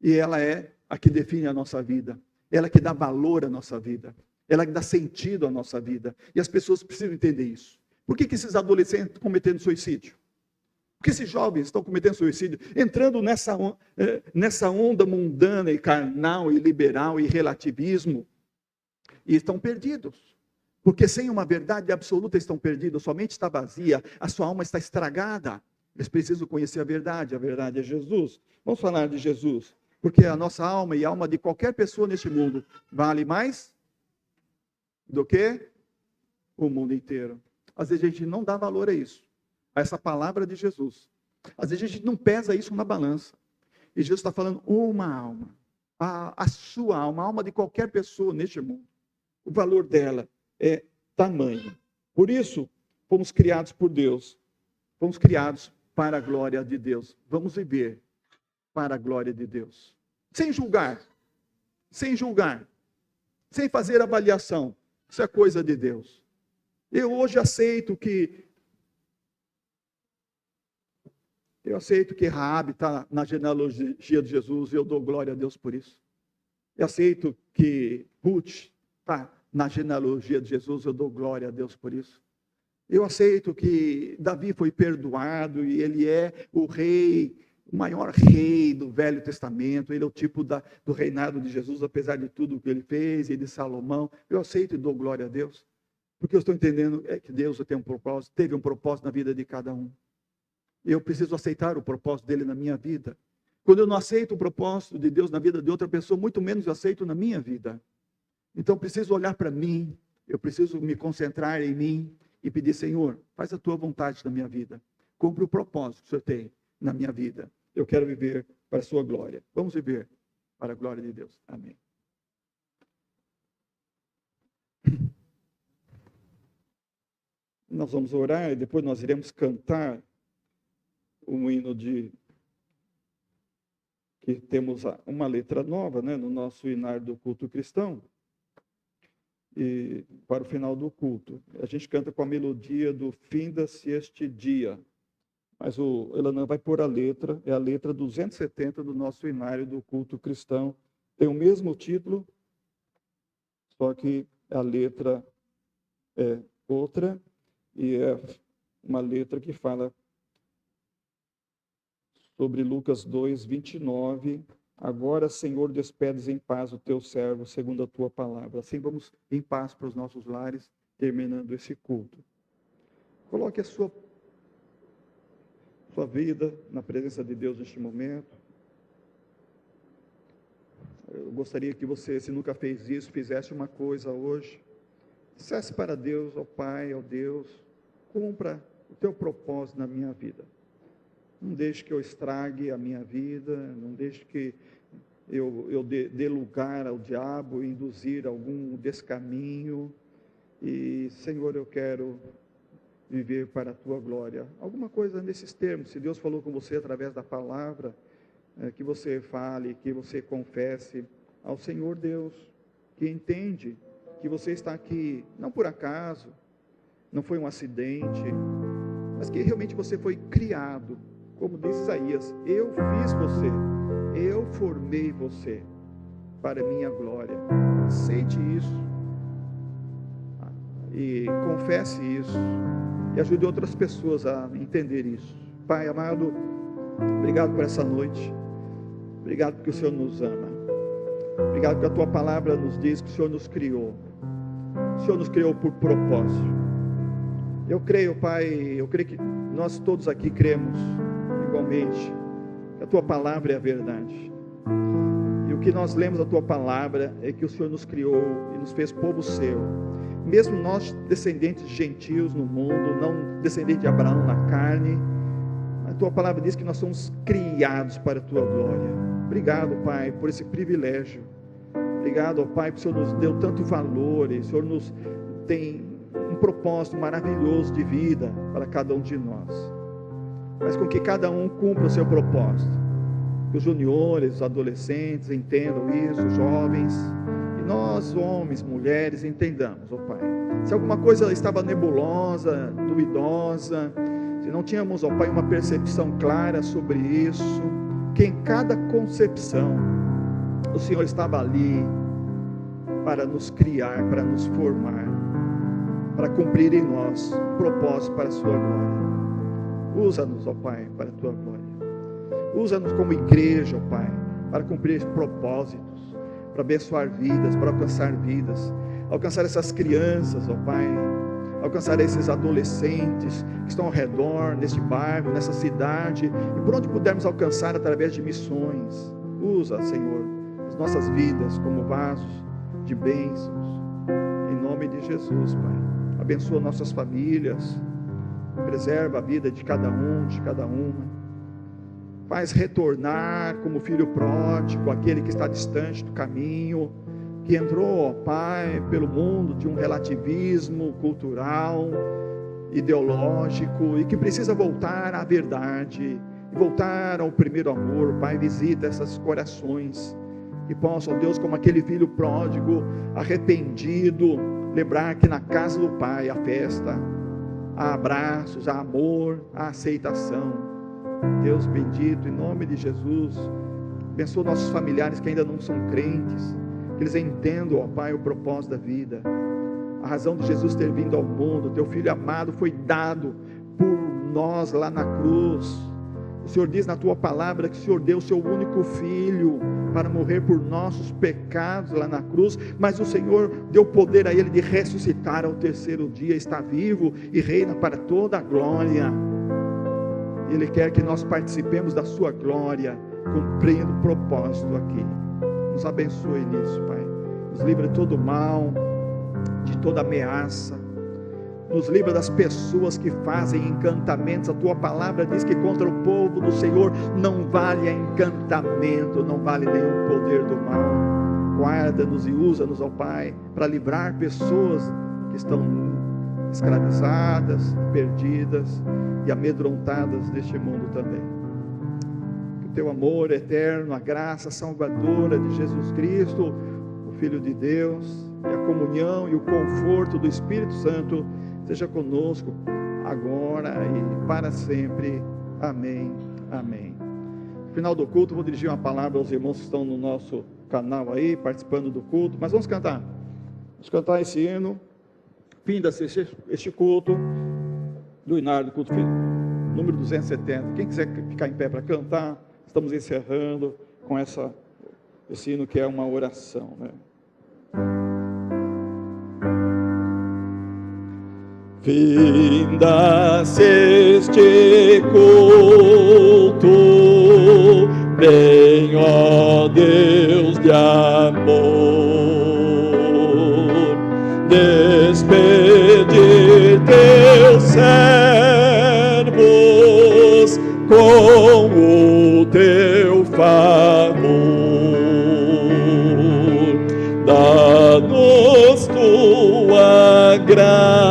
E ela é a que define a nossa vida, ela que dá valor à nossa vida, ela que dá sentido à nossa vida. E as pessoas precisam entender isso. Por que esses adolescentes estão cometendo suicídio? Por que esses jovens estão cometendo suicídio? Entrando nessa onda mundana e carnal e liberal e relativismo. E estão perdidos. Porque sem uma verdade absoluta estão perdidos. Sua mente está vazia, a sua alma está estragada. Eles precisam conhecer a verdade é Jesus. Vamos falar de Jesus. Porque a nossa alma e a alma de qualquer pessoa neste mundo vale mais do que o mundo inteiro. Às vezes a gente não dá valor a isso, a essa palavra de Jesus. Às vezes a gente não pesa isso na balança. E Jesus está falando uma alma, a sua alma, a alma de qualquer pessoa neste mundo. O valor dela é tamanho. Por isso, fomos criados por Deus. Fomos criados para a glória de Deus. Vamos viver para a glória de Deus. Sem julgar. Sem julgar. Sem fazer avaliação. Isso é coisa de Deus. Eu hoje aceito que Raabe está na genealogia de Jesus e eu dou glória a Deus por isso. Eu aceito que Ruth está na genealogia de Jesus, eu dou glória a Deus por isso. Eu aceito que Davi foi perdoado e ele é o rei, o maior rei do Velho Testamento. Ele é o tipo do reinado de Jesus, apesar de tudo que ele fez, e de Salomão. Eu aceito e dou glória a Deus. Porque eu estou entendendo que Deus tem um propósito, teve um propósito na vida de cada um. Eu preciso aceitar o propósito dele na minha vida. Quando eu não aceito o propósito de Deus na vida de outra pessoa, muito menos eu aceito na minha vida. Então, preciso olhar para mim, eu preciso me concentrar em mim e pedir, Senhor, faz a tua vontade na minha vida. Cumpre o propósito que o Senhor tem na minha vida. Eu quero viver para a sua glória. Vamos viver para a glória de Deus. Amém. Nós vamos orar e depois nós iremos cantar um hino que temos uma letra nova, né, no nosso hinário do culto cristão. E para o final do culto, a gente canta com a melodia do Finda-se este dia. Mas o Elanã vai pôr a letra, é a letra 270 do nosso hinário do culto cristão. Tem o mesmo título, só que a letra é outra, e é uma letra que fala sobre Lucas 2, 29. Agora, Senhor, despedes em paz o teu servo, segundo a tua palavra. Assim vamos em paz para os nossos lares, terminando esse culto. Coloque a sua vida na presença de Deus neste momento. Eu gostaria que você, se nunca fez isso, fizesse uma coisa hoje. Dissesse para Deus, ao Pai, ao Deus, cumpra o teu propósito na minha vida. Não deixe que eu estrague a minha vida, não deixe que eu dê lugar ao diabo e induzir algum descaminho. E, Senhor, eu quero viver para a tua glória. Alguma coisa nesses termos, se Deus falou com você através da palavra, que você fale, que você confesse ao Senhor Deus, que entende que você está aqui, não por acaso, não foi um acidente, mas que realmente você foi criado. Como diz Isaías, eu fiz você, eu formei você para a minha glória. Aceite isso e confesse isso e ajude outras pessoas a entender isso. Pai amado, obrigado por essa noite, obrigado porque o Senhor nos ama, obrigado porque a tua palavra nos diz que o Senhor nos criou por propósito. Eu creio, Pai, eu creio que nós todos aqui cremos igualmente que a tua palavra é a verdade. E o que nós lemos da tua palavra é que o Senhor nos criou e nos fez povo seu. Mesmo nós, descendentes de gentios no mundo, não descendentes de Abraão na carne, a tua palavra diz que nós somos criados para a tua glória. Obrigado, Pai, por esse privilégio. Obrigado, ó Pai, porque o Senhor nos deu tanto valor, e o Senhor nos tem um propósito maravilhoso de vida para cada um de nós. Mas com que cada um cumpra o seu propósito. Que os juniores, os adolescentes entendam isso, os jovens, e nós, homens, mulheres, entendamos, ó Pai. Se alguma coisa estava nebulosa, duvidosa, se não tínhamos, ó Pai, uma percepção clara sobre isso, que em cada concepção o Senhor estava ali para nos criar, para nos formar, para cumprir em nós o propósito para a sua glória. Usa-nos, ó Pai, para a tua glória. Usa-nos como igreja, ó Pai, para cumprir propósitos, para abençoar vidas, para alcançar essas crianças, ó Pai, alcançar esses adolescentes que estão ao redor, neste bairro, nessa cidade, e por onde pudermos alcançar através de missões. Usa, Senhor, as nossas vidas como vasos de bênçãos, em nome de Jesus, Pai. Abençoa nossas famílias, preserva a vida de cada um, de cada uma. Faz retornar como filho pródigo aquele que está distante do caminho, que entrou, ó Pai, pelo mundo de um relativismo cultural, ideológico, e que precisa voltar à verdade, e voltar ao primeiro amor. Pai, visita esses corações, que possam, ó Deus, como aquele filho pródigo, arrependido, lembrar que na casa do Pai há festa, há abraços, há amor, há aceitação. Deus bendito, em nome de Jesus, abençoa nossos familiares que ainda não são crentes, que eles entendam, ó Pai, o propósito da vida, a razão de Jesus ter vindo ao mundo. Teu Filho amado foi dado por nós lá na cruz. O Senhor diz na tua palavra que o Senhor deu o seu único Filho para morrer por nossos pecados lá na cruz, mas o Senhor deu poder a Ele de ressuscitar ao terceiro dia, está vivo e reina para toda a glória. Ele quer que nós participemos da sua glória, cumprindo o propósito aqui. Nos abençoe nisso, Pai. Nos livra de todo mal, de toda ameaça. Nos livra das pessoas que fazem encantamentos. A tua palavra diz que contra o povo do Senhor não vale encantamento, não vale nenhum poder do mal. Guarda-nos e usa-nos, ó Pai, para livrar pessoas que estão escravizadas, perdidas e amedrontadas deste mundo também. Que o teu amor eterno, a graça salvadora de Jesus Cristo, o Filho de Deus, e a comunhão e o conforto do Espírito Santo seja conosco agora e para sempre. Amém, amém. No final do culto, vou dirigir uma palavra aos irmãos que estão no nosso canal aí, participando do culto, mas vamos cantar esse hino. Fim-se este culto do Inário, do culto número 270. Quem quiser ficar em pé para cantar, estamos encerrando com esse hino que é uma oração, né? Finda-se este culto, bem, ó Deus de amor, despedir teus servos com o teu favor, dá-nos tua graça